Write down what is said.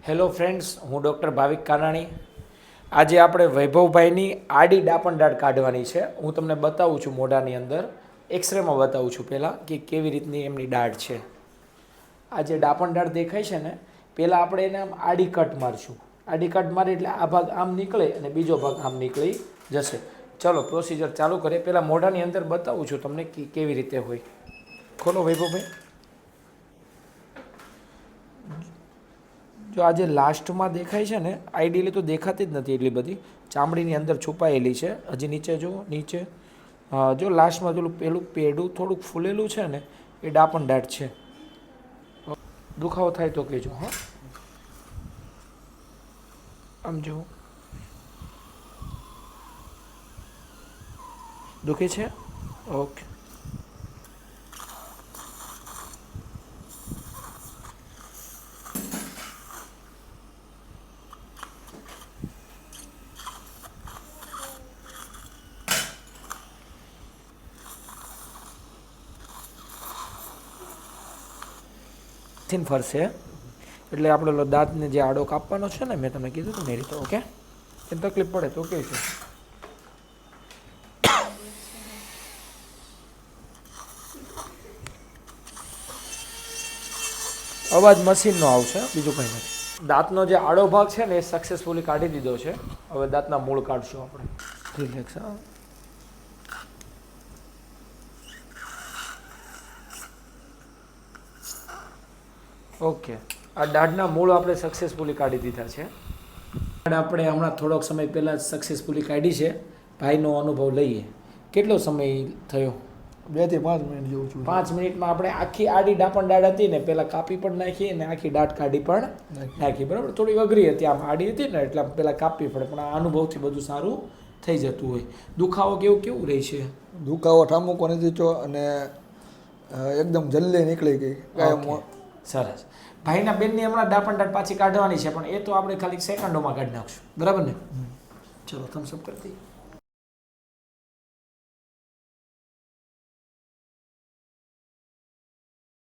Hello friends, હું doctor ભાવિક કાનાણી. આજે આપણે વૈભવભાઈની આડી ડાપણ દાઢ કાઢવાની છે. હું તમને બતાવું છું મોઢાની અંદર, એક્સરેમાં બતાવું છું પહેલાં કે કેવી રીતની એમની દાઢ છે. આ જે ડાપણ દાઢ દેખાય છે ને, પહેલાં આપણે એને આમ આડી કટ મારશું. આડી કટ મારી એટલે આ ભાગ આમ નીકળે અને બીજો ભાગ આમ નીકળી જશે. ચલો પ્રોસિજર ચાલુ કરીએ. પહેલાં મોઢાની અંદર બતાવું છું તમને કે કેવી રીતે હોય. ખોલો વૈભવભાઈ. જો આ જે લાસ્ટમાં દેખાય છે ને, આઈડિયલી તો દેખાતી જ નથી એટલી બધી, ચામડીની અંદર છુપાયેલી છે. હજી નીચે જુઓ, નીચે જો લાસ્ટમાં પેલું પેડું થોડુંક ફૂલેલું છે ને, એ ડાપણ દાઢ છે. દુખાવો થાય તો કહેજો. હા, આમ જુઓ, દુખે છે? ઓકે. ફરશે એટલે આપણે દાંતને જે આડો કાપવાનો છે ને, મેં તમને કીધું હતું ને એ રીતે. ઓકે, એમ તકલીફ પડે તો કહે છે. અવાજ મશીનનો આવશે, બીજું કંઈ નથી. દાંતનો જે આડો ભાગ છે ને એ સક્સેસફુલી કાઢી દીધો છે. હવે દાંતના મૂળ કાઢશું આપણે. રિલેક્સ. હા, ઓકે. આ દાઢના મૂળ આપણે સક્સેસફુલી કાઢી દીધા છે. આપણે હમણાં થોડોક સમય પહેલાં સક્સેસફુલી કાઢી છે. ભાઈનો અનુભવ લઈએ. કેટલો સમય થયો? 2 થી 5 મિનિટ જેવું છું. 5 મિનિટમાં આપણે આખી આડી ડાપણ દાઢ હતી ને, પહેલાં કાપી પણ નાખી અને આખી દાઢ કાઢી પણ નાખી. બરાબર, થોડી અઘરી હતી. આમ આડી હતી ને એટલે પહેલાં કાપવી પડે, પણ આ અનુભવથી બધું સારું થઈ જતું હોય. દુખાવો કેવું રહે છે? દુખાવો ઠામુકો નથી થયો અને એકદમ જલ્દી નીકળી ગઈ. સરસ. ભાઈના બેનની હમણાં ડાપણ દાઢ પાછી કાઢવાની છે, પણ એ તો આપણે ખાલી સેકન્ડોમાં કાઢી નાખશું. બરાબર ને? ચલો થમ્સ અપ કરી દઈએ.